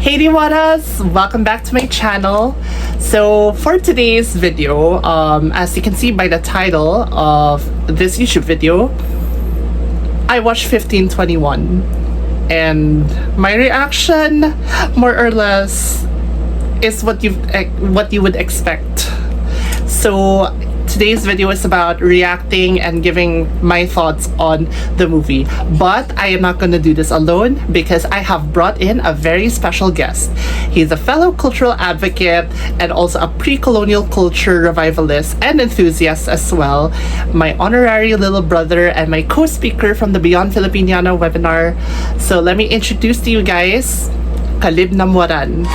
Hey Diwaras! Welcome back to my channel. So for today's video, as you can see by the title of this YouTube video, I watched 1521 and my reaction more or less is what you would expect. So today's video is about reacting and giving my thoughts on the movie. But I am not going to do this alone because I have brought in a very special guest. He's a fellow cultural advocate and also a pre-colonial culture revivalist and enthusiast as well. My honorary little brother and my co-speaker from the Beyond Filipiniana webinar. So let me introduce to you guys, Kalib Namoran.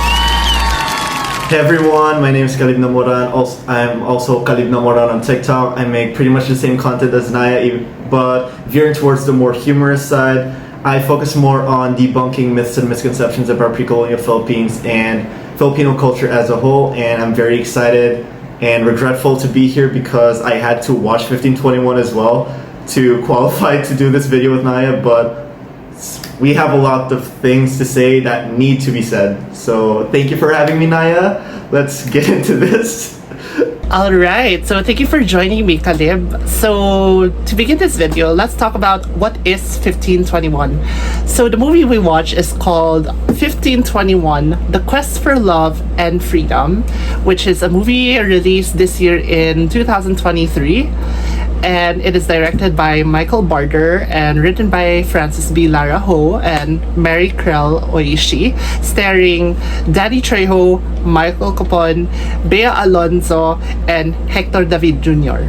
Hey everyone, my name is Kalib Namoran. I'm also Kalib Namoran on TikTok. I make pretty much the same content as Naya, but veering towards the more humorous side. I focus more on debunking myths and misconceptions about pre-colonial Philippines and Filipino culture as a whole, and I'm very excited and regretful to be here because I had to watch 1521 as well to qualify to do this video with Naya, but we have a lot of things to say that need to be said. So thank you for having me, Naya. Let's get into this. Alright, so thank you for joining me, Kalib. So to begin this video, let's talk about what is 1521. So the movie we watched is called 1521, The Quest for Love and Freedom, which is a movie released this year in 2023. And it is directed by Michael Barder and written by Francis B. Lara Ho and Mary Krell Oishi, starring Danny Trejo, Michael Copon, Bea Alonzo, and Hector David Jr.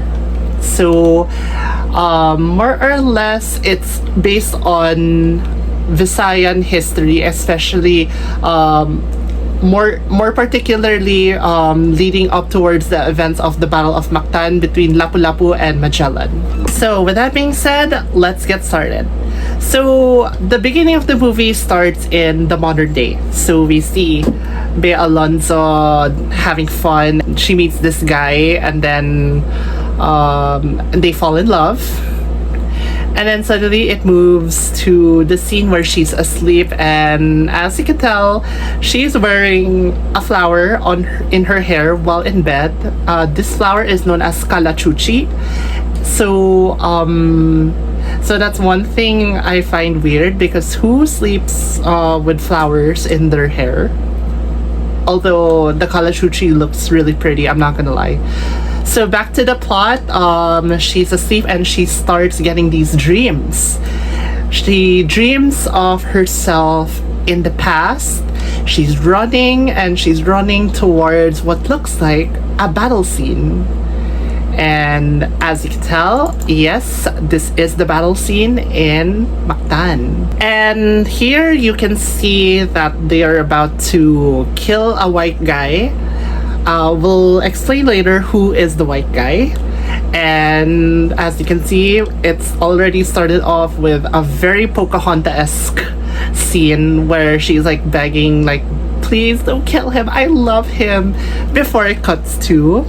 So, more or less, it's based on Visayan history, especially more particularly leading up towards the events of the Battle of Mactan between Lapu-Lapu and Magellan. So with that being said, let's get started. So the beginning of the movie starts in the modern day. So we see Bea Alonzo having fun. She meets this guy and then they fall in love. And then suddenly it moves to the scene where she's asleep, and as you can tell, she's wearing a flower in her hair while in bed. This flower is known as kalachuchi. So that's one thing I find weird, because who sleeps with flowers in their hair? Although the kalachuchi looks really pretty, I'm not gonna lie. So back to the plot, she's asleep and she starts getting these dreams. She dreams of herself in the past. She's running towards what looks like a battle scene. And as you can tell, yes, this is the battle scene in Mactan. And here you can see that they are about to kill a white guy. We'll explain later who is the white guy. And as you can see, it's already started off with a very Pocahontas-esque scene where she's like begging, like, please don't kill him, I love him, before it cuts to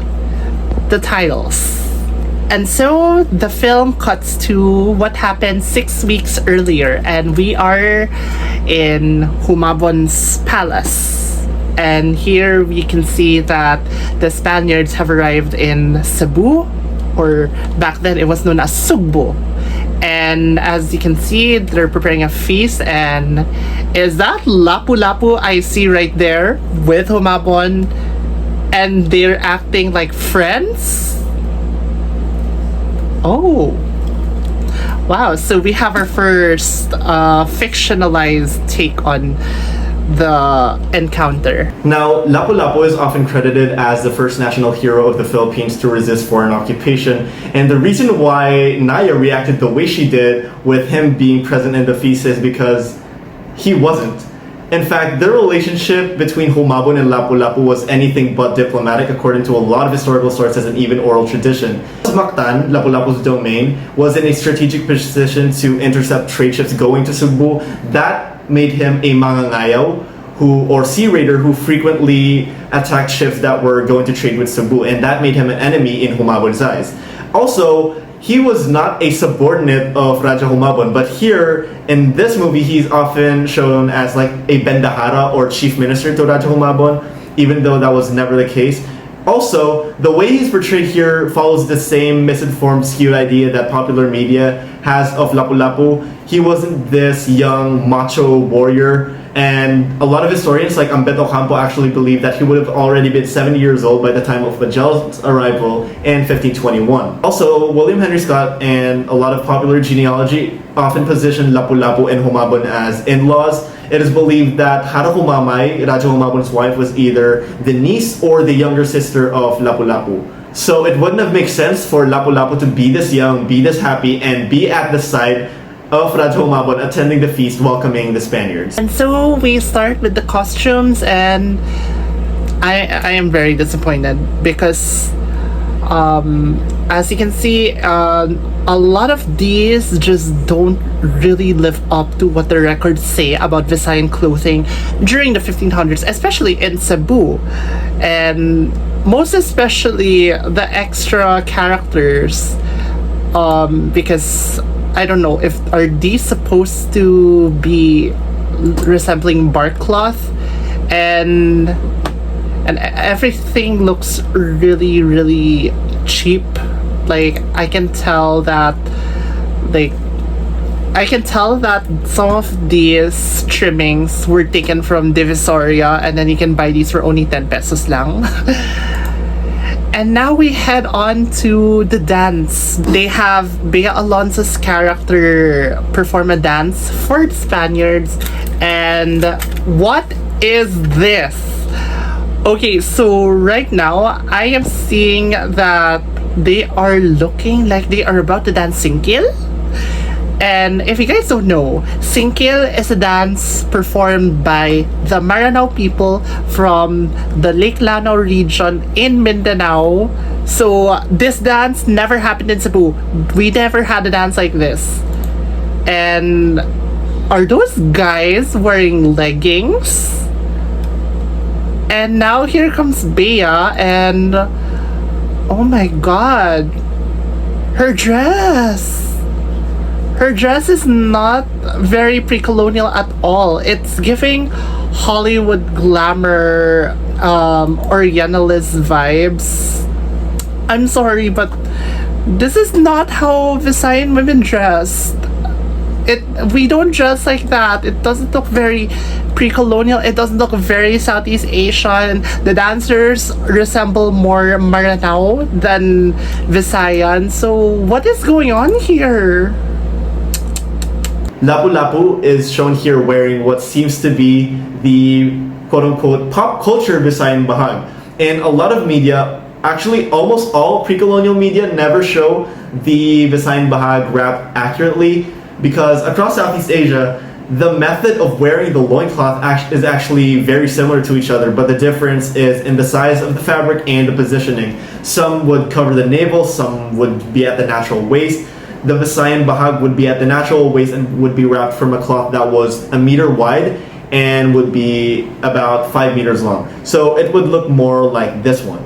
the titles. And so the film cuts to what happened 6 weeks earlier, and we are in Humabon's palace. And here we can see that the Spaniards have arrived in Cebu, or back then it was known as Sugbo. And as you can see, they're preparing a feast. And is that Lapu-Lapu I see right there with Humabon? And they're acting like friends? Oh. Wow, so we have our first fictionalized take on the encounter. Now, Lapu-Lapu is often credited as the first national hero of the Philippines to resist foreign occupation, and the reason why Naya reacted the way she did with him being present in the feast is because he wasn't. In fact, the relationship between Humabon and Lapu-Lapu was anything but diplomatic, according to a lot of historical sources and even oral tradition. Mactan, Lapu-Lapu's domain, was in a strategic position to intercept trade ships going to Cebu. That made him a mangangayaw, or sea raider, who frequently attacked ships that were going to trade with Cebu, and that made him an enemy in Humabon's eyes. Also, he was not a subordinate of Raja Humabon, but here in this movie, he's often shown as like a bendahara or chief minister to Raja Humabon, even though that was never the case. Also, the way he's portrayed here follows the same misinformed, skewed idea that popular media has of Lapu-Lapu. He wasn't this young, macho warrior, and a lot of historians like Ambeto Campo actually believe that he would have already been 70 years old by the time of Magellan's arrival in 1521. Also, William Henry Scott and a lot of popular genealogy often position Lapu-Lapu and Humabon as in-laws. It is believed that Hara Humamay, Raja Humabon's wife, was either the niece or the younger sister of Lapu-Lapu. So it wouldn't have made sense for Lapu-Lapu to be this young, be this happy, and be at the side of Raja Humabon attending the feast, welcoming the Spaniards. And so we start with the costumes, and I am very disappointed because as you can see, a lot of these just don't really live up to what the records say about Visayan clothing during the 1500s, especially in Cebu. And most especially the extra characters, because I don't know if are these supposed to be resembling bark cloth, and everything looks really cheap. Like I can tell that some of these trimmings were taken from Divisoria, and then you can buy these for only 10 pesos lang. And now we head on to the dance. They have Bea Alonso's character perform a dance for the Spaniards. And what is this? Okay, so right now I am seeing that they are looking like they are about to dance Singkil. And if you guys don't know, Singkil is a dance performed by the Maranao people from the Lake Lanao region in Mindanao. So this dance never happened in Cebu. We never had a dance like this. And are those guys wearing leggings? And now here comes Bea, and oh my god, her dress is not very pre-colonial at all. It's giving Hollywood glamour, Orientalist vibes. I'm sorry, but this is not how Visayan women dress. We don't dress like that. It doesn't look very pre-colonial. It doesn't look very Southeast Asian. The dancers resemble more Maranao than Visayan. So what is going on here? Lapu-Lapu is shown here wearing what seems to be the quote-unquote pop culture Visayan bahag. And a lot of media, actually almost all pre-colonial media, never show the Visayan bahag wrapped accurately, because across Southeast Asia, the method of wearing the loincloth is actually very similar to each other, but the difference is in the size of the fabric and the positioning. Some would cover the navel, some would be at the natural waist. The Visayan bahag would be at the natural waist and would be wrapped from a cloth that was a meter wide and would be about 5 meters long. So it would look more like this one.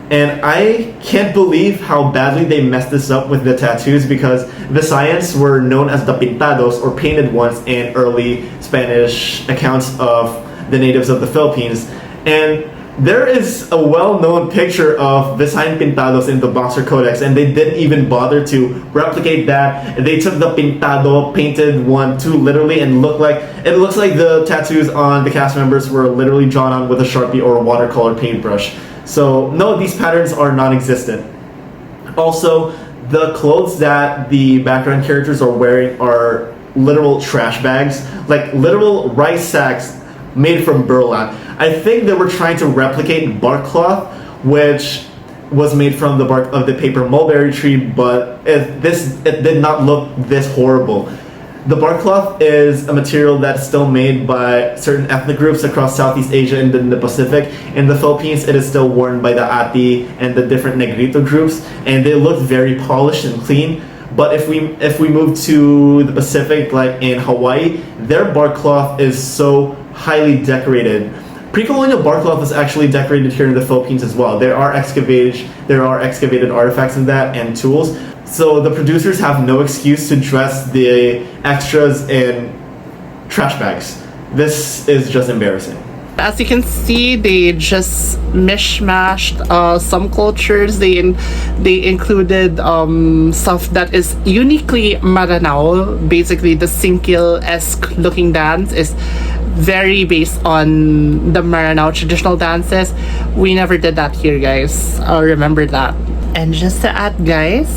And I can't believe how badly they messed this up with the tattoos, because Visayans were known as the pintados, or painted ones, in early Spanish accounts of the natives of the Philippines. And there is a well-known picture of Visayan pintados in the Boxer Codex, and they didn't even bother to replicate that. They took the pintado, painted one too literally, and it looks like the tattoos on the cast members were literally drawn on with a Sharpie or a watercolor paintbrush. So no, these patterns are non-existent. Also, the clothes that the background characters are wearing are literal trash bags, like literal rice sacks made from burlap. I think they were trying to replicate bark cloth, which was made from the bark of the paper mulberry tree, but it did not look this horrible. The bark cloth is a material that's still made by certain ethnic groups across Southeast Asia and in the Pacific. In the Philippines, it is still worn by the Ati and the different Negrito groups, and they look very polished and clean. But if we move to the Pacific, like in Hawaii, their bark cloth is so highly decorated. Pre-colonial bark cloth is actually decorated here in the Philippines as well. There are excavated artifacts of that and tools. So the producers have no excuse to dress the extras in trash bags. This is just embarrassing. As you can see, they just mishmashed some cultures. They included stuff that is uniquely Maranao. Basically, the Singkil-esque looking dance is very based on the Maranao traditional dances. We never did that here, guys. Remember that. And just to add, guys,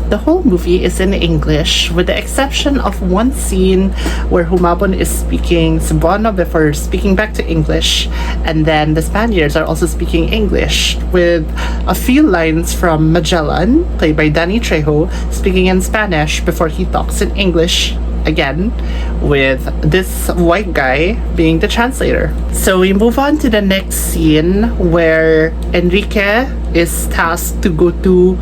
the whole movie is in English, with the exception of one scene where Humabon is speaking Cebuano before speaking back to English, and then the Spaniards are also speaking English, with a few lines from Magellan, played by Danny Trejo, speaking in Spanish before he talks in English again, with this white guy being the translator. So we move on to the next scene where Enrique is tasked to go to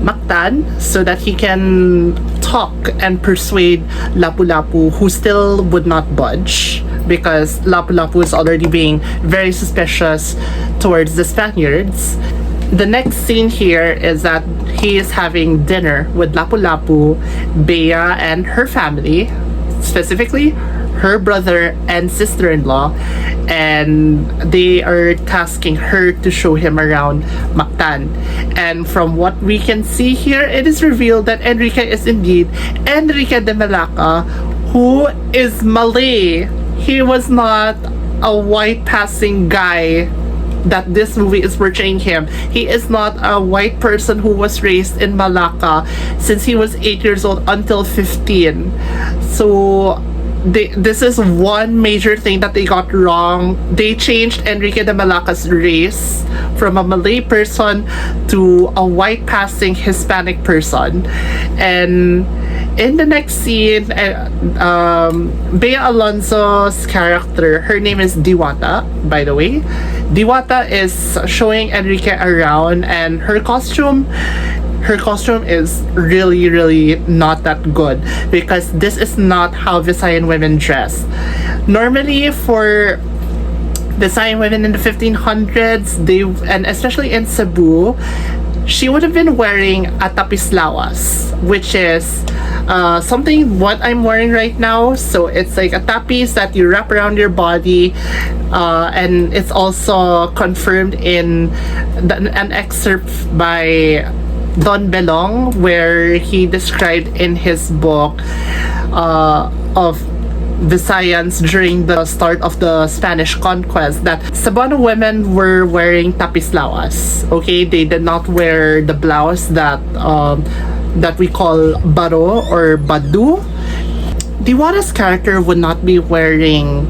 Mactan so that he can talk and persuade Lapu-Lapu, who still would not budge because Lapu-Lapu is already being very suspicious towards the Spaniards. The next scene here is that he is having dinner with Lapu-Lapu, Bea, and her family, specifically her brother and sister-in-law, and they are tasking her to show him around Mactan. And from what we can see here, it is revealed that Enrique is indeed Enrique de Malacca, who is Malay. He was not a white passing guy that this movie is portraying him. He is not a white person who was raised in Malacca since he was 8 years old until 15. So this is one major thing that they got wrong. They changed Enrique de Malacca's race from a Malay person to a white passing Hispanic person. And in the next scene, Bea Alonso's character, her name is Diwata, by the way. Diwata is showing Enrique around, and her costume is really not that good, because this is not how Visayan women dress. Normally, for Visayan women in the 1500s, and especially in Cebu, she would have been wearing a tapislawas, which is something what I'm wearing right now. So it's like a tapis that you wrap around your body, and it's also confirmed in an excerpt by Don Belong, where he described in his book of Visayans during the start of the Spanish conquest that Cebuano women were wearing tapislawas. Okay, they did not wear the blouse that we call baro or badu. Diwata's character would not be wearing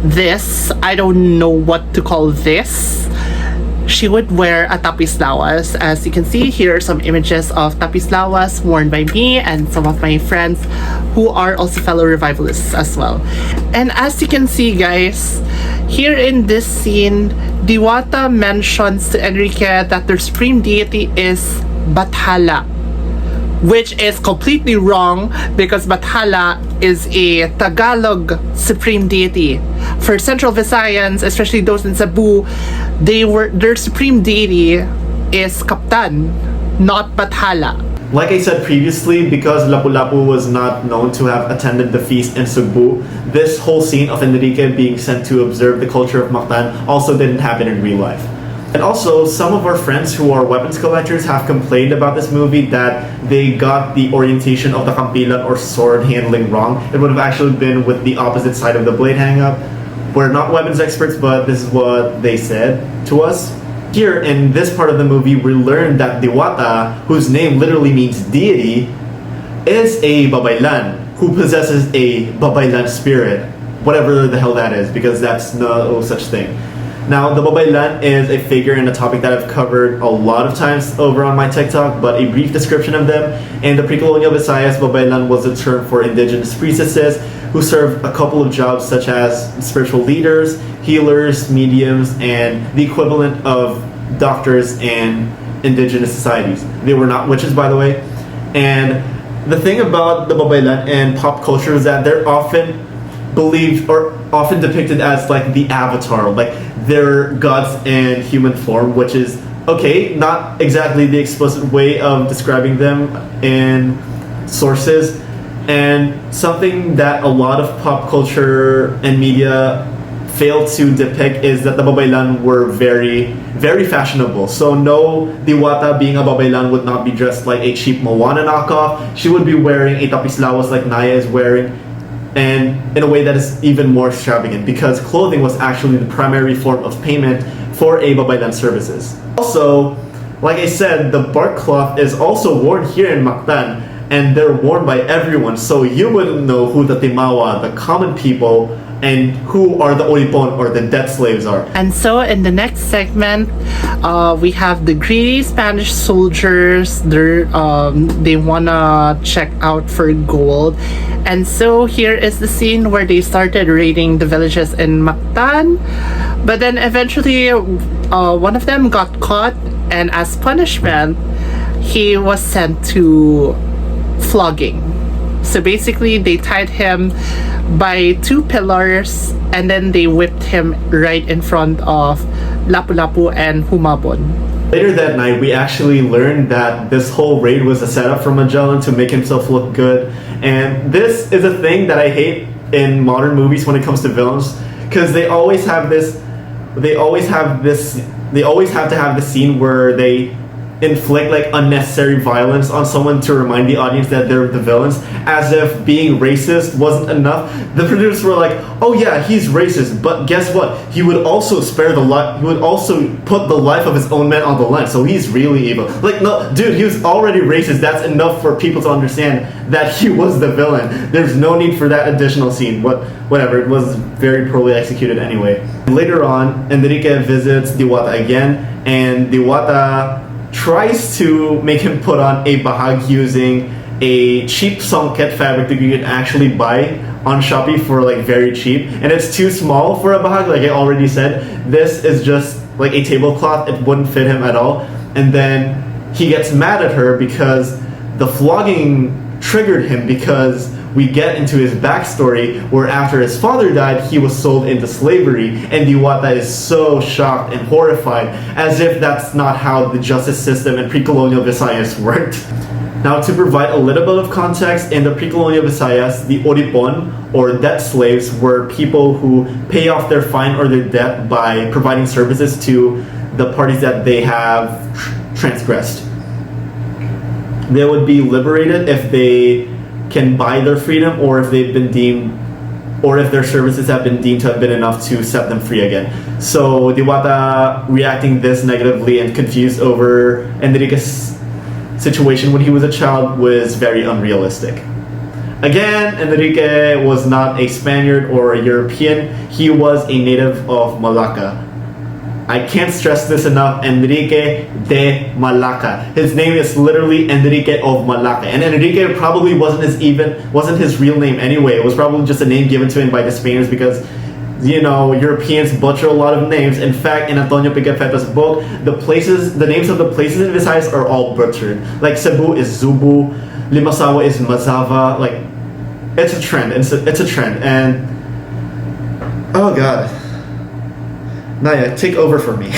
this. I don't know what to call this. She would wear a tapislawas. As you can see, here are some images of tapislawas worn by me and some of my friends who are also fellow revivalists as well. And as you can see, guys, here in this scene, Diwata mentions to Enrique that their supreme deity is Bathala, which is completely wrong because Bathala is a Tagalog supreme deity. For Central Visayans, especially those in Cebu, their supreme deity is Captain, not Bathala. Like I said previously, because Lapu-Lapu was not known to have attended the feast in Cebu, this whole scene of Enrique being sent to observe the culture of Mactan also didn't happen in real life. And also, some of our friends who are weapons collectors have complained about this movie that they got the orientation of the kampilan or sword handling wrong. It would have actually been with the opposite side of the blade hang-up. We're not weapons experts, but this is what they said to us. Here, in this part of the movie, we learned that Diwata, whose name literally means deity, is a babaylan, who possesses a babaylan spirit. Whatever the hell that is, because that's no such thing. Now, the babaylan is a figure and a topic that I've covered a lot of times over on my TikTok, but a brief description of them. In the pre-colonial Visayas, babaylan was a term for indigenous priestesses who served a couple of jobs such as spiritual leaders, healers, mediums, and the equivalent of doctors in indigenous societies. They were not witches, by the way. And the thing about the babaylan in pop culture is that they're often believed or often depicted as like the avatar, like they're gods in human form, which is okay, not exactly the explicit way of describing them in sources, and something that a lot of pop culture and media failed to depict is that the babaylan were very, very fashionable. So no diwata being a babaylan would not be dressed like a cheap Moana knockoff. She would be wearing a tapislawas like Naya is wearing, and in a way that is even more extravagant because clothing was actually the primary form of payment for a babaylan services. Also, like I said, the bark cloth is also worn here in Mactan, and they're worn by everyone, so you wouldn't know who the timawa, the common people, and who are the oripon or the debt slaves are. And so in the next segment, we have the greedy Spanish soldiers. They wanna check out for gold. And so here is the scene where they started raiding the villages in Mactan. But then eventually one of them got caught, and as punishment, he was sent to flogging. So basically they tied him by 2 pillars and then they whipped him right in front of Lapu-Lapu and Humabon. Later that night, we actually learned that this whole raid was a setup for Magellan to make himself look good. And this is a thing that I hate in modern movies when it comes to villains, because they always have to have the scene where they inflict like unnecessary violence on someone to remind the audience that they're the villains, as if being racist wasn't enough. The producers were like, oh yeah, he's racist, but guess what, he would also he would also put the life of his own men on the line, so he's really evil. Like, no dude, he was already racist. That's enough for people to understand that he was the villain. There's no need for that additional scene. Whatever, it was very poorly executed anyway. Later on, Enrique visits Diwata again, and Diwata tries to make him put on a bahag using a cheap songket fabric that you can actually buy on Shopee for like very cheap, and it's too small for a bahag. Like I already said, this is just like a tablecloth. It wouldn't fit him at all. And then he gets mad at her because the flogging triggered him, because we get into his backstory where after his father died, he was sold into slavery, and Diwata is so shocked and horrified, as if that's not how the justice system in pre-colonial Visayas worked. Now, to provide a little bit of context, in the pre-colonial Visayas, the oripon, or debt slaves, were people who pay off their fine or their debt by providing services to the parties that they have transgressed. They would be liberated if they can buy their freedom, or if they've been deemed, or if their services have been deemed to have been enough to set them free again. So Diwata reacting this negatively and confused over Enrique's situation when he was a child was very unrealistic. Again, Enrique was not a Spaniard or a European. He was a native of Malacca. I can't stress this enough, Enrique de Malacca. His name is literally Enrique of Malacca. And Enrique probably wasn't his real name anyway. It was probably just a name given to him by the Spaniards because, you know, Europeans butcher a lot of names. In fact, in Antonio Pigafetta's book, the names of the places in Visayas are all butchered. Like Cebu is Zubu, Limasawa is Mazava. Like, it's a trend. It's a trend. And oh god. Naya, take over for me.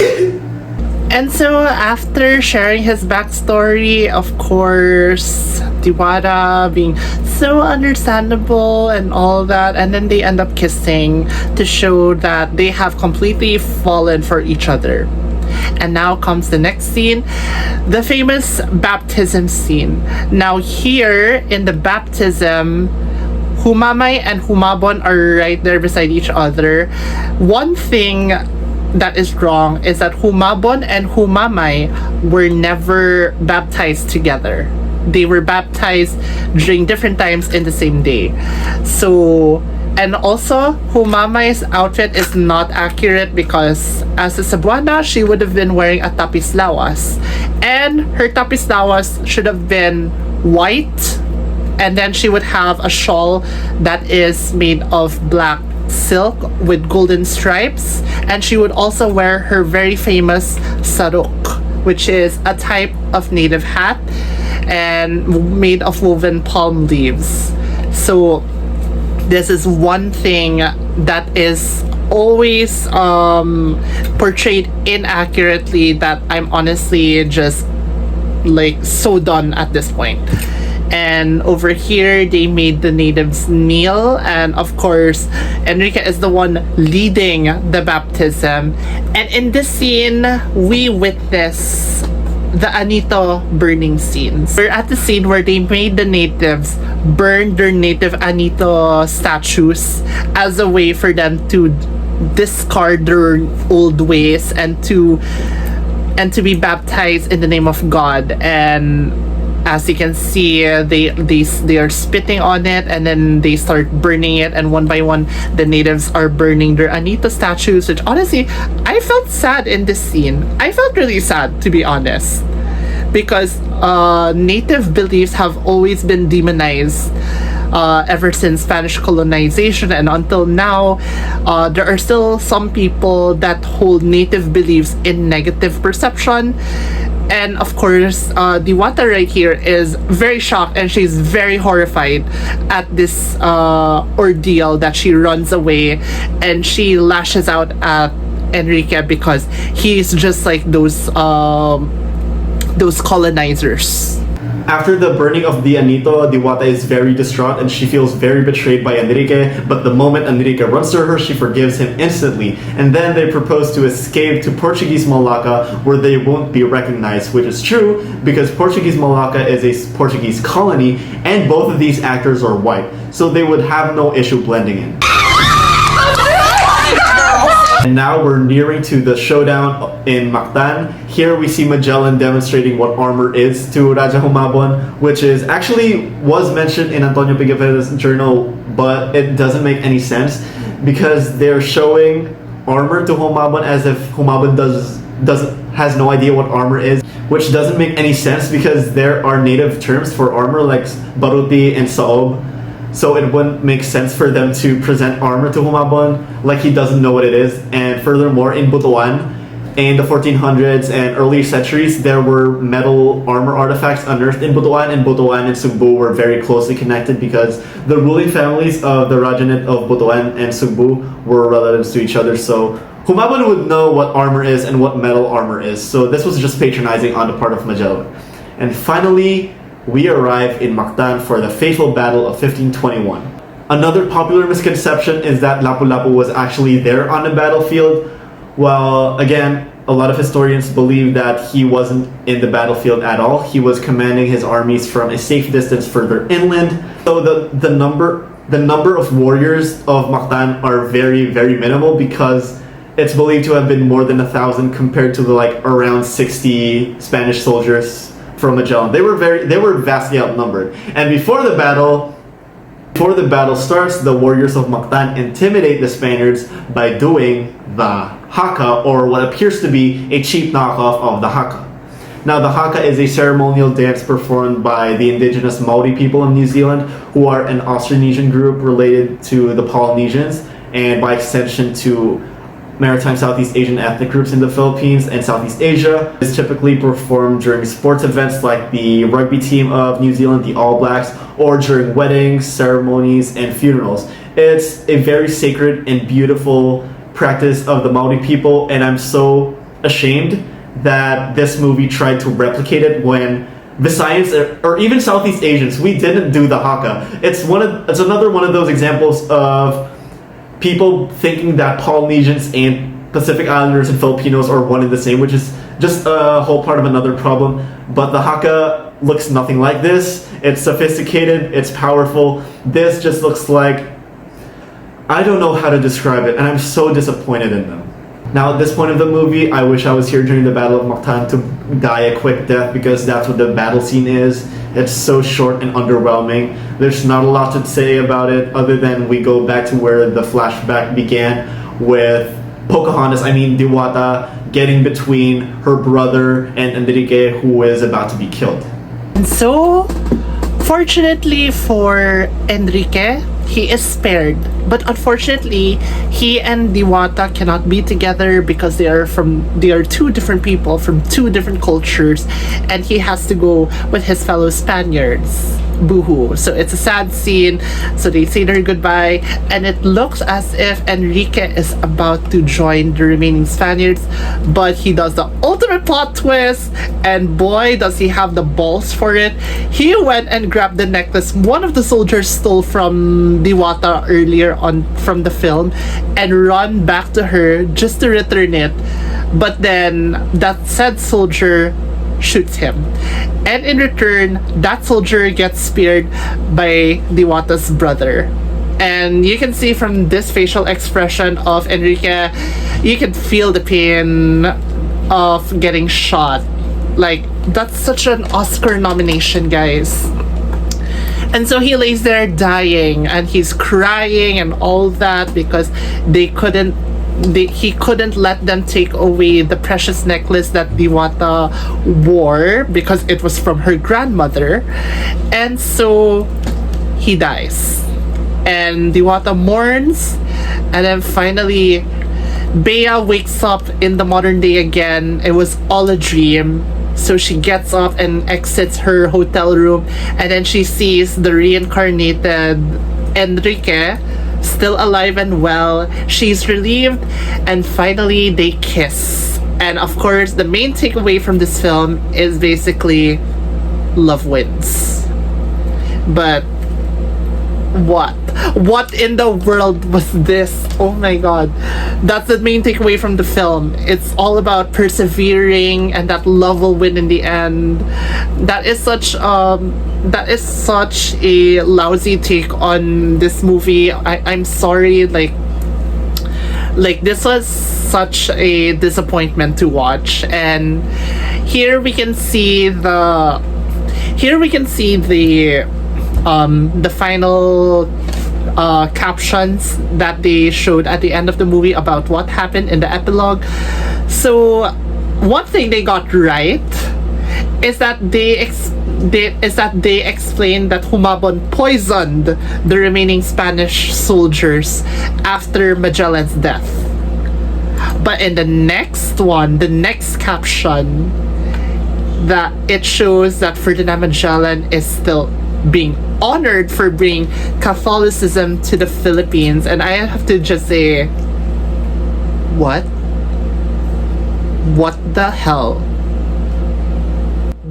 And so after sharing his backstory, of course, Diwata being so understandable and all that, and then they end up kissing to show that they have completely fallen for each other. And now comes the next scene, the famous baptism scene. Now here in the baptism, Humamay and Humabon are right there beside each other. One thing that is wrong is that Humabon and Humamay were never baptized together. They were baptized during different times in the same day. So, and also Humamay's outfit is not accurate because as a Cebuana, she would have been wearing a tapislawas, and her tapislawas should have been white, and then she would have a shawl that is made of black silk with golden stripes, and she would also wear her very famous saruk, which is a type of native hat and made of woven palm leaves. So this is one thing that is always portrayed inaccurately that I'm honestly just like so done at this point. And over here they made the natives kneel, and of course Enrique is the one leading the baptism. And in this scene we witness the Anito burning scenes. We're at the scene where they made the natives burn their native Anito statues as a way for them to discard their old ways and to be baptized in the name of God. And as you can see, they are spitting on it, and then they start burning it, and one by one the natives are burning their Anito statues, which honestly I felt sad in this scene. I felt really sad, to be honest, because native beliefs have always been demonized ever since Spanish colonization, and until now there are still some people that hold native beliefs in negative perception. And of course Diwata right here is very shocked, and she's very horrified at this ordeal, that she runs away and she lashes out at Enrique because he's just like those colonizers. After the burning of the Anito, Diwata is very distraught and she feels very betrayed by Enrique, but the moment Enrique runs to her, she forgives him instantly. And then they propose to escape to Portuguese Malacca, where they won't be recognized, which is true because Portuguese Malacca is a Portuguese colony and both of these actors are white, so they would have no issue blending in. And now we're nearing to the showdown in Mactan. Here we see Magellan demonstrating what armor is to Raja Humabon, which is actually was mentioned in Antonio Pigavella's journal, but it doesn't make any sense because they're showing armor to Humabon as if Humabon has no idea what armor is, which doesn't make any sense because there are native terms for armor like baruti and saob. So it wouldn't make sense for them to present armor to Humabon like he doesn't know what it is. And furthermore, in Butuan, in the 1400s and early centuries, there were metal armor artifacts unearthed in Butuan, and Butuan and Sugbu were very closely connected because the ruling families of the Rajanate of Butuan and Sugbu were relatives to each other. So Humabon would know what armor is and what metal armor is. So this was just patronizing on the part of Magellan. And finally, we arrive in Mactan for the fateful battle of 1521. Another popular misconception is that Lapu-Lapu was actually there on the battlefield. Well, again, a lot of historians believe that he wasn't in the battlefield at all. He was commanding his armies from a safe distance further inland. So the number of warriors of Mactan are very, very minimal because it's believed to have been more than 1,000 compared to the around 60 Spanish soldiers from Magellan. They were vastly outnumbered. And before the battle starts, the warriors of Mactan intimidate the Spaniards by doing the haka, or what appears to be a cheap knockoff of the haka. Now, the haka is a ceremonial dance performed by the indigenous Maori people of New Zealand, who are an Austronesian group related to the Polynesians, and by extension to maritime Southeast Asian ethnic groups in the Philippines and Southeast Asia. It's typically performed during sports events like the rugby team of New Zealand, the All Blacks, or during weddings, ceremonies, and funerals. It's a very sacred and beautiful practice of the Maori people, and I'm so ashamed that this movie tried to replicate it when Visayans or even Southeast Asians, we didn't do the haka. It's another one of those examples of people thinking that Polynesians and Pacific Islanders and Filipinos are one and the same, which is just a whole part of another problem. But the haka looks nothing like this. It's sophisticated, it's powerful. This just looks like, I don't know how to describe it, and I'm so disappointed in them. Now at this point of the movie, I wish I was here during the Battle of Mactan to die a quick death, because that's what the battle scene is. It's so short and underwhelming. There's not a lot to say about it other than we go back to where the flashback began with Diwata, getting between her brother and Enrique, who is about to be killed. And so, fortunately for Enrique, he is spared But unfortunately, he and Diwata cannot be together because they are two different people from two different cultures, and he has to go with his fellow Spaniards. Boohoo. So it's a sad scene. So they say their goodbye, and it looks as if Enrique is about to join the remaining Spaniards, but he does the ultimate plot twist, and boy does he have the balls for it. He went and grabbed the necklace one of the soldiers stole from Diwata earlier on from the film, and run back to her just to return it. But then that said soldier shoots him, and in return that soldier gets speared by Diwata's brother. And you can see from this facial expression of Enrique, you can feel the pain of getting shot. Like, that's such an Oscar nomination, guys. And so he lays there dying, and he's crying and all that because he couldn't let them take away the precious necklace that Diwata wore because it was from her grandmother. And so he dies. And Diwata mourns. And then finally, Bea wakes up in the modern day again. It was all a dream. So she gets up and exits her hotel room. And then she sees the reincarnated Enrique still alive and well. She's relieved, and finally they kiss. And of course, the main takeaway from this film is basically love wins. But what in the world was this? Oh my god. That's the main takeaway from the film. It's all about persevering, and that love will win in the end. That is such a lousy take on this movie. I'm sorry, like this was such a disappointment to watch. And here we can see the final captions that they showed at the end of the movie about what happened in the epilogue. So one thing they got right is that they explained that Humabon poisoned the remaining Spanish soldiers after Magellan's death. But in the next caption, that it shows that Ferdinand Magellan is still being honored for bringing Catholicism to the Philippines. And I have to just say, what the hell?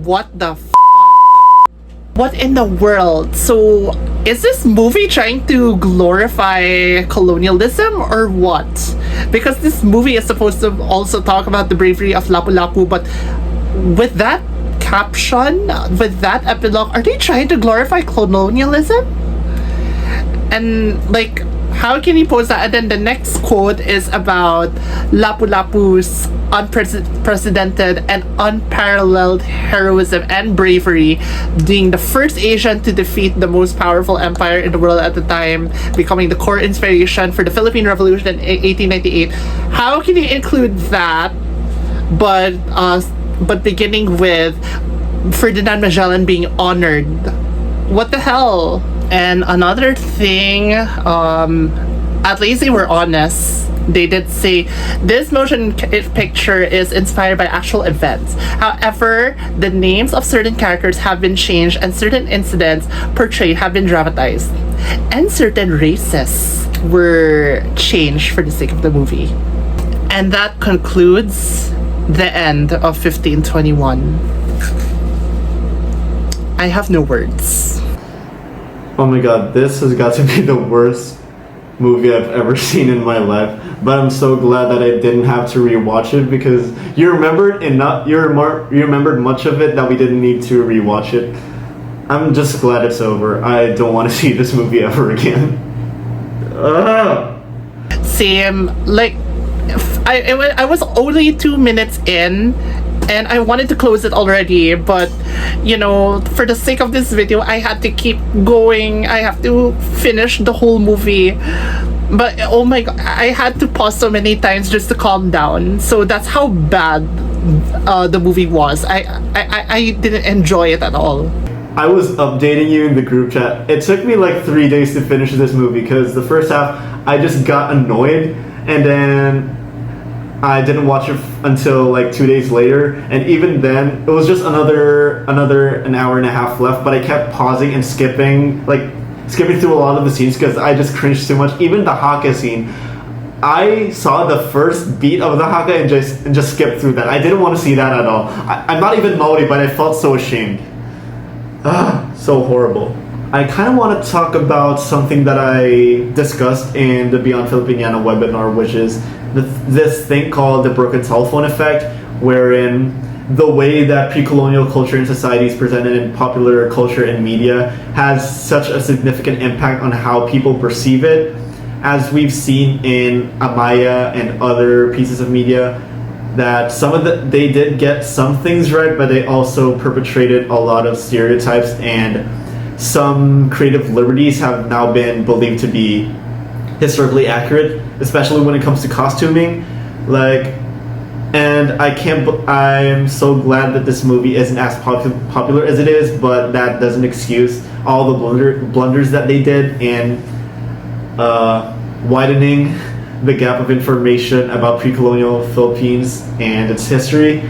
What the what in the world? So is this movie trying to glorify colonialism or what? Because this movie is supposed to also talk about the bravery of Lapu-Lapu, but with that caption, with that epilogue, are they trying to glorify colonialism? And like, how can you post that? And then the next quote is about Lapu-Lapu's unprecedented and unparalleled heroism and bravery, being the first Asian to defeat the most powerful empire in the world at the time, becoming the core inspiration for the Philippine Revolution in 1898. How can you include that, but beginning with Ferdinand Magellan being honored? What the hell? And another thing, at least they were honest. They did say this motion picture is inspired by actual events. However, the names of certain characters have been changed, and certain incidents portrayed have been dramatized, and certain races were changed for the sake of the movie. And that concludes the end of 1521. I have no words. Oh my god, this has got to be the worst movie I've ever seen in my life. But I'm so glad that I didn't have to rewatch it, because you remembered much of it that we didn't need to rewatch it. I'm just glad it's over. I don't want to see this movie ever again. Same. Like, I was only 2 minutes in, and I wanted to close it already, but you know, for the sake of this video, I had to keep going. I have to finish the whole movie. But oh my god, I had to pause so many times just to calm down. So that's how bad the movie was. I didn't enjoy it at all. I was updating you in the group chat. It took me like 3 days to finish this movie because the first half I just got annoyed, and then I didn't watch it until like 2 days later, and even then it was just another an hour and a half left. But I kept pausing and skipping through a lot of the scenes because I just cringed too much. Even the haka scene, I saw the first beat of the haka and just skipped through that. I didn't want to see that at all. I'm not even Maori, but I felt so ashamed. So horrible. I kind of want to talk about something that I discussed in the Beyond Filipiniana webinar, which is this thing called the broken telephone effect, wherein the way that pre-colonial culture and society is presented in popular culture and media has such a significant impact on how people perceive it. As we've seen in Amaya and other pieces of media, that they did get some things right, but they also perpetrated a lot of stereotypes, and some creative liberties have now been believed to be historically accurate, especially when it comes to costuming. I'm so glad that this movie isn't as popular as it is, but that doesn't excuse all the blunders that they did in widening the gap of information about pre-colonial Philippines and its history.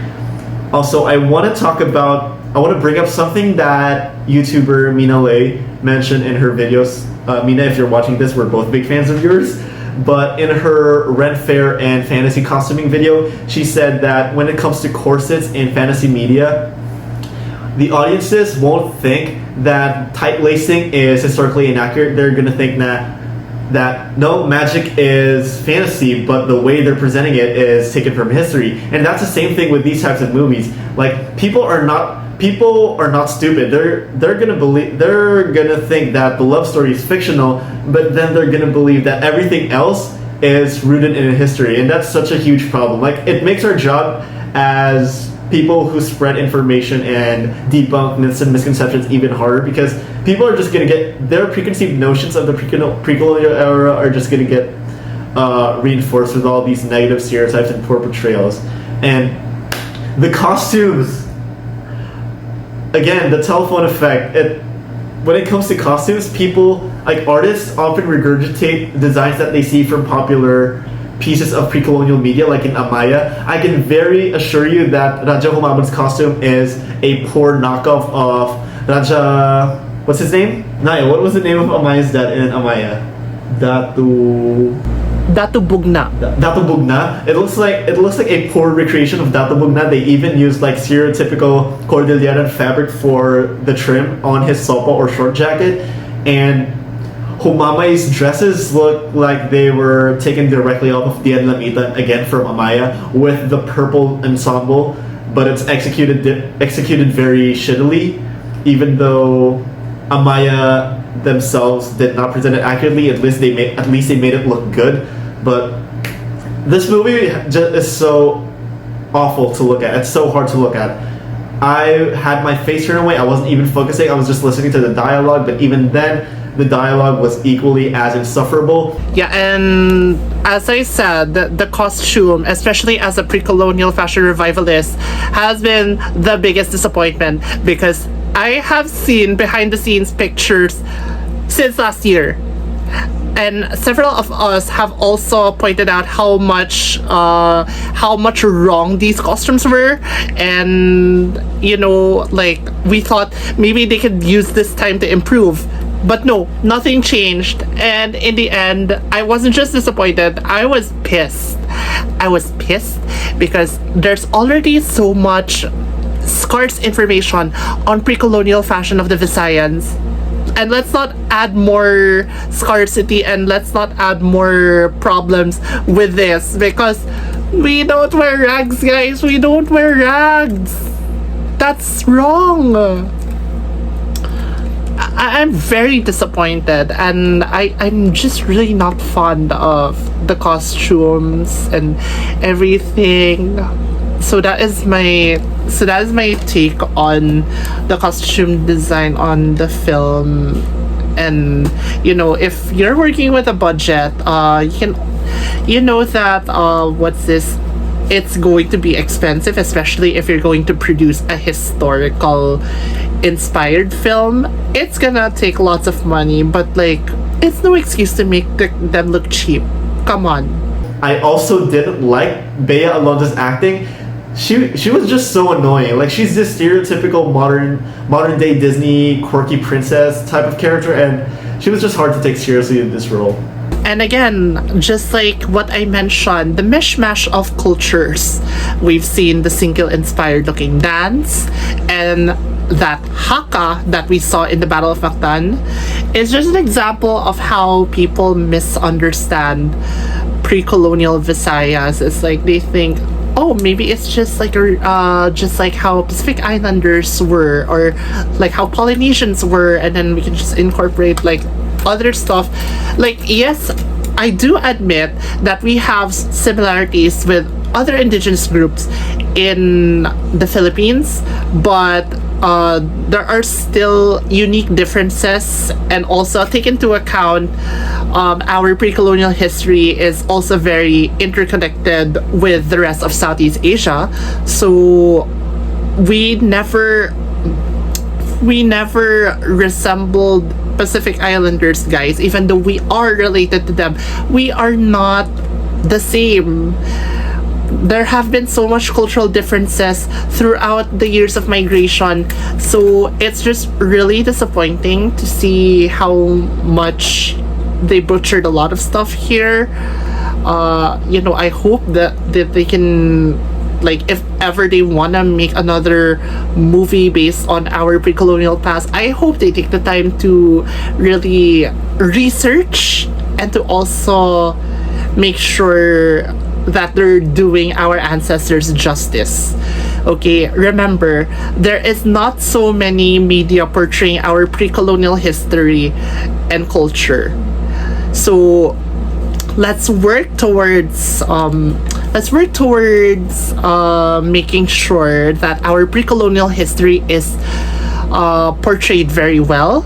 Also, I want to bring up something that YouTuber Mina Lay mentioned in her videos. Mina, if you're watching this, we're both big fans of yours. But in her rent fair and fantasy costuming video, she said that when it comes to corsets in fantasy media, the audiences won't think that tight lacing is historically inaccurate. They're going to think that no, magic is fantasy, but the way they're presenting it is taken from history. And that's the same thing with these types of movies. Like, people are not stupid. They're gonna think that the love story is fictional, but then they're gonna believe that everything else is rooted in history, and that's such a huge problem. Like, it makes our job as people who spread information and debunk myths and misconceptions even harder, because people are just gonna get their preconceived notions of the pre-colonial era are just gonna get reinforced with all these negative stereotypes and poor portrayals. And the costumes, again, the telephone effect. When it comes to costumes, people, like artists, often regurgitate designs that they see from popular pieces of pre-colonial media, like in Amaya. I can very assure you that Raja Humaban's costume is a poor knockoff of Raja... What's his name? Naya, what was the name of Amaya's dad in Amaya? Datu Bugna. Datu Bugna. It looks like a poor recreation of Datu Bugna. They even used like stereotypical Cordilleran fabric for the trim on his sopa or short jacket, and Humamai's dresses look like they were taken directly off of Dian Lamita, again from Amaya, with the purple ensemble, but it's executed very shittily, even though Amaya themselves did not present it accurately. At least they made it look good. But this movie is so awful to look at. It's so hard to look at. I had my face turned away. I wasn't even focusing. I was just listening to the dialogue. But even then, the dialogue was equally as insufferable. Yeah, and as I said, the costume, especially as a pre-colonial fashion revivalist, has been the biggest disappointment, because I have seen behind-the-scenes pictures since last year, and several of us have also pointed out how much wrong these costumes were, and we thought maybe they could use this time to improve. But no, nothing changed. And in the end, I wasn't just disappointed, I was pissed. I was pissed because there's already so much scarce information on pre-colonial fashion of the Visayans. And let's not add more scarcity, and let's not add more problems with this, because we don't wear rags, guys. We don't wear rags. That's wrong. I'm very disappointed, and I'm just really not fond of the costumes and everything. So that is my take on the costume design on the film. And if you're working with a budget, you can, that what's this, it's going to be expensive, especially if you're going to produce a historical inspired film. It's gonna take lots of money, but like, it's no excuse to make them look cheap. Come on. I also didn't like Bea Alonso's acting. She was just so annoying. Like, she's this stereotypical modern day Disney quirky princess type of character, and she was just hard to take seriously in this role. And again, just like what I mentioned, the mishmash of cultures. We've seen the single-inspired looking dance, and that haka that we saw in the Battle of Mactan is just an example of how people misunderstand pre-colonial Visayas. It's like they think, oh, maybe it's just like how Pacific Islanders were, or like how Polynesians were, and then we can just incorporate like other stuff. Like, yes, I do admit that we have similarities with other indigenous groups in the Philippines, but there are still unique differences, and also take into account our pre-colonial history is also very interconnected with the rest of Southeast Asia. So we never resembled Pacific Islanders, guys. Even though we are related to them, we are not the same. There have been so much cultural differences throughout the years of migration, so it's just really disappointing to see how much they butchered a lot of stuff here. I hope that they can, like, if ever they wanna make another movie based on our pre-colonial past, I hope they take the time to really research and to also make sure that they're doing our ancestors justice. Okay, remember, there is not so many media portraying our pre-colonial history and culture. So let's work towards making sure that our pre-colonial history is portrayed very well,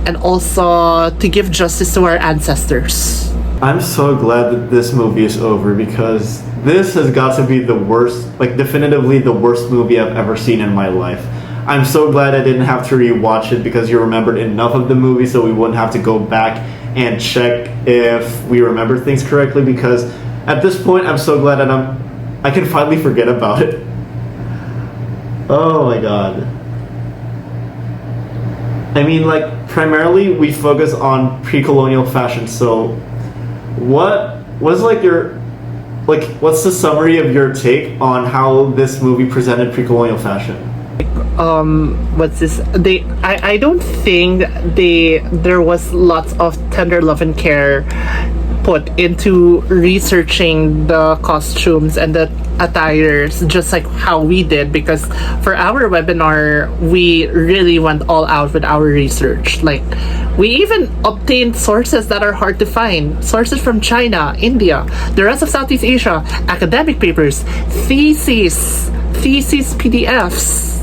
and also to give justice to our ancestors. I'm so glad that this movie is over, because this has got to be the worst, like definitively the worst movie I've ever seen in my life. I'm so glad I didn't have to rewatch it, because you remembered enough of the movie so we wouldn't have to go back and check if we remember things correctly, because at this point I'm so glad that I can finally forget about it. Oh my god. I mean, like, primarily we focus on pre-colonial fashion, so what's the summary of your take on how this movie presented pre-colonial fashion? What's this? I don't think there was lots of tender love and care put into researching the costumes and the attires, just like how we did, because for our webinar we really went all out with our research. Like, we even obtained sources that are hard to find, sources from China, India, the rest of Southeast Asia, academic papers, theses PDFs.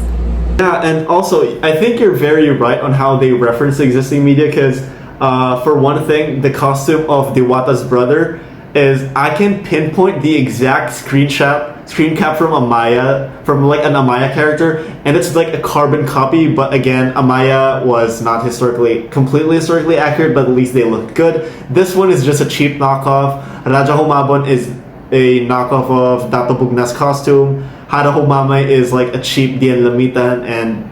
Yeah, and also I think you're very right on how they reference existing media, because for one thing, the costume of Diwata's brother is, I can pinpoint the exact screen cap from Amaya, from like an Amaya character, and it's like a carbon copy, but again, Amaya was not completely historically accurate, but at least they looked good. This one is just a cheap knockoff. Raja Humabon is a knockoff of Dato Bugna's costume. Hada Humamay is like a cheap Dien Lamitan, and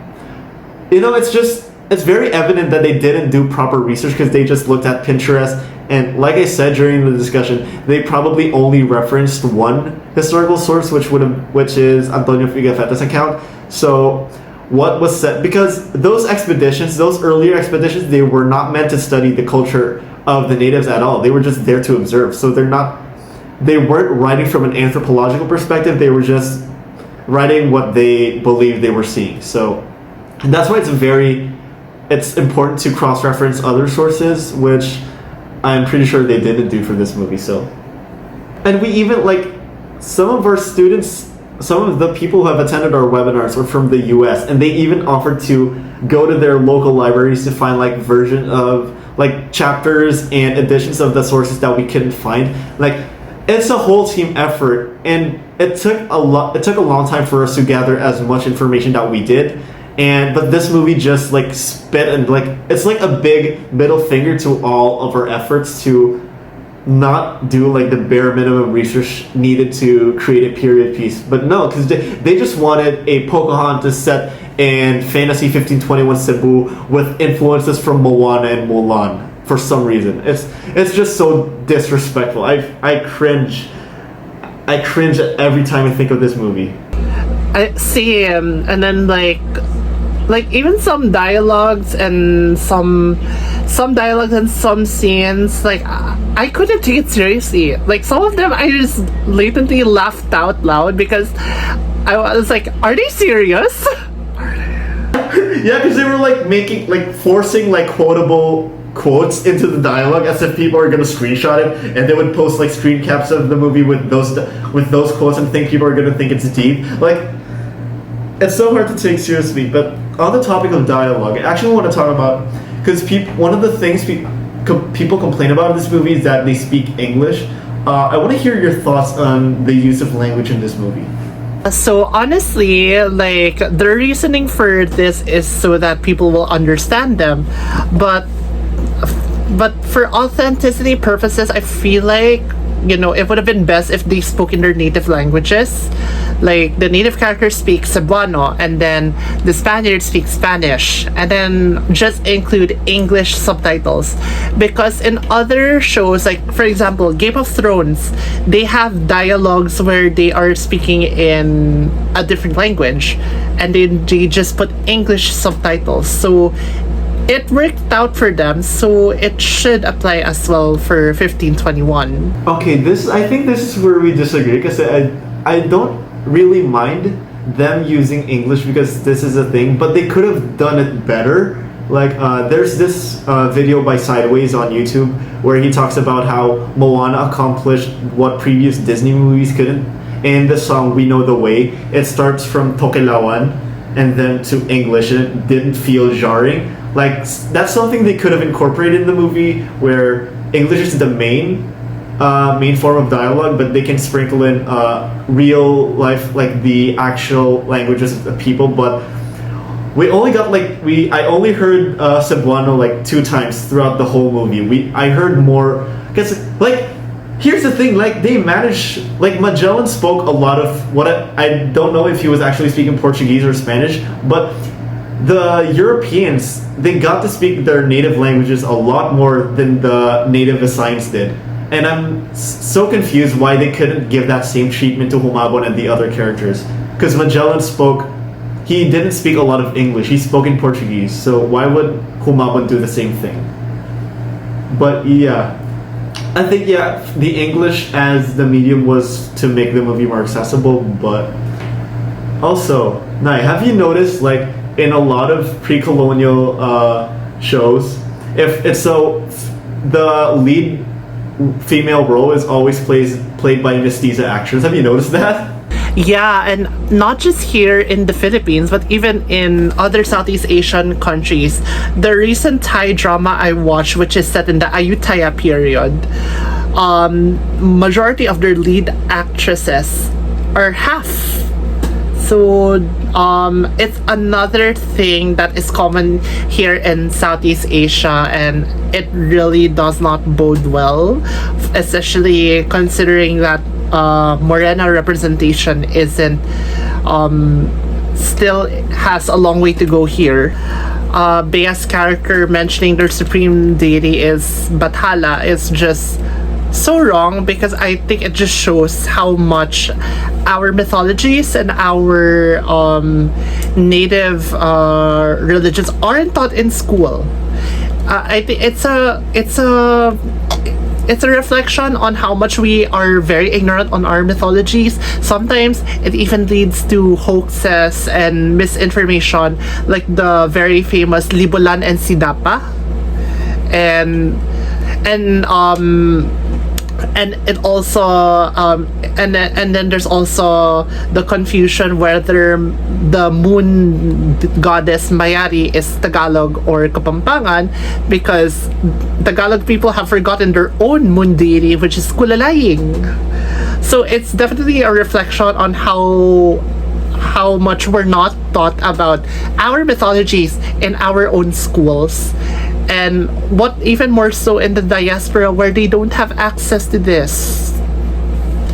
it's very evident that they didn't do proper research, because they just looked at Pinterest, and like I said during the discussion, they probably only referenced one historical source, which is Antonio Figafetta's account. So what was said, because those earlier expeditions, they were not meant to study the culture of the natives at all. They were just there to observe. So they weren't writing from an anthropological perspective. They were just writing what they believed they were seeing. So that's why it's important to cross-reference other sources, which I'm pretty sure they didn't do for this movie. So, and we even, like, some of our students, some of the people who have attended our webinars were from the US, and they even offered to go to their local libraries to find like version of like chapters and editions of the sources that we couldn't find. Like, it's a whole team effort, and it took a long time for us to gather as much information that we did. But this movie just like spit, and like it's like a big middle finger to all of our efforts to not do like the bare minimum research needed to create a period piece. But no, because they just wanted a Pocahontas set in fantasy 1521 Cebu with influences from Moana and Mulan for some reason. It's just so disrespectful. I cringe every time I think of this movie. I see him, and then like even some dialogues and some dialogues and some scenes, like I couldn't take it seriously. Like some of them I just latently laughed out loud because I was like, are they serious? Yeah, because they were like forcing like quotable quotes into the dialogue as if people are gonna screenshot it, and they would post like screen caps of the movie with those quotes and think people are gonna think it's deep. Like, it's so hard to take seriously. But on the topic of dialogue, I actually want to talk about, because one of the things people complain about in this movie is that they speak English. I want to hear your thoughts on the use of language in this movie. So honestly, like the reasoning for this is so that people will understand them, but for authenticity purposes, I feel like, you know, it would have been best if they spoke in their native languages. Like the native characters speak Cebuano, and then the Spaniards speak Spanish, and then just include English subtitles. Because in other shows, like for example Game of Thrones, they have dialogues where they are speaking in a different language, and they just put English subtitles. So it worked out for them, so it should apply as well for 1521. Okay, I think this is where we disagree, because I don't really mind them using English because this is a thing, but they could have done it better. Like there's this video by Sideways on YouTube where he talks about how Moana accomplished what previous Disney movies couldn't. In the song We Know the Way, it starts from Tokelauan and then to English, and it didn't feel jarring. Like, that's something they could have incorporated in the movie, where English is the main form of dialogue, but they can sprinkle in real life, like the actual languages of the people. But we only got I only heard Cebuano like 2 times throughout the whole movie. I heard more, because like, here's the thing, like they managed, like Magellan spoke a lot of what I don't know if he was actually speaking Portuguese or Spanish, but the Europeans, they got to speak their native languages a lot more than the native Assigns did. And I'm so confused why they couldn't give that same treatment to Humabon and the other characters. Because Magellan he didn't speak a lot of English, he spoke in Portuguese, so why would Humabon do the same thing? But yeah, I think the English as the medium was to make the movie more accessible. But also, Nai, have you noticed, like, in a lot of pre-colonial shows, if it's the lead female role is always played by mestiza actors. Have you noticed that? Yeah, and not just here in the Philippines, but even in other Southeast Asian countries. The recent Thai drama I watched, which is set in the Ayutthaya period, majority of their lead actresses are half. So it's another thing that is common here in Southeast Asia, and it really does not bode well, especially considering that Morena representation isn't still has a long way to go here. Bea's character mentioning their supreme deity is Bathala is just so wrong, because I think it just shows how much our mythologies and our native religions aren't taught in school. I think it's a reflection on how much we are very ignorant on our mythologies. Sometimes it even leads to hoaxes and misinformation, like the very famous Libulan and Sidapa, and and it also and then there's also the confusion whether the moon goddess Mayari is Tagalog or Kapampangan, because Tagalog people have forgotten their own moon deity, which is Kulalaying. So it's definitely a reflection on how much we're not taught about our mythologies in our own schools, and what even more so in the diaspora where they don't have access to this.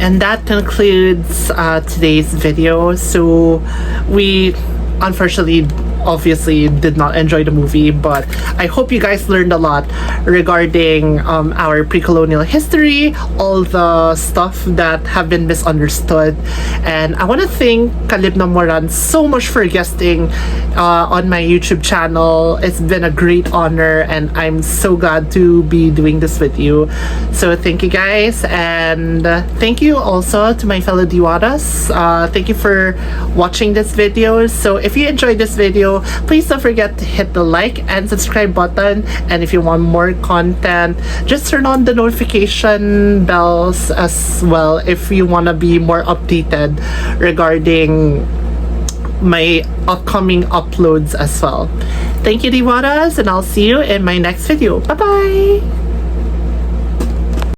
And that concludes today's video. So we unfortunately obviously did not enjoy the movie, but I hope you guys learned a lot regarding our pre-colonial history, all the stuff that have been misunderstood. And I want to thank Kalib Namoran so much for guesting on my YouTube channel. It's been a great honor, and I'm so glad to be doing this with you. So thank you guys, and thank you also to my fellow Diwatas. Thank you for watching this video. So if you enjoyed this video, please don't forget to hit the like and subscribe button, and if you want more content, just turn on the notification bells as well if you want to be more updated regarding my upcoming uploads as well. Thank you, Diwatas, and I'll see you in my next video. Bye bye.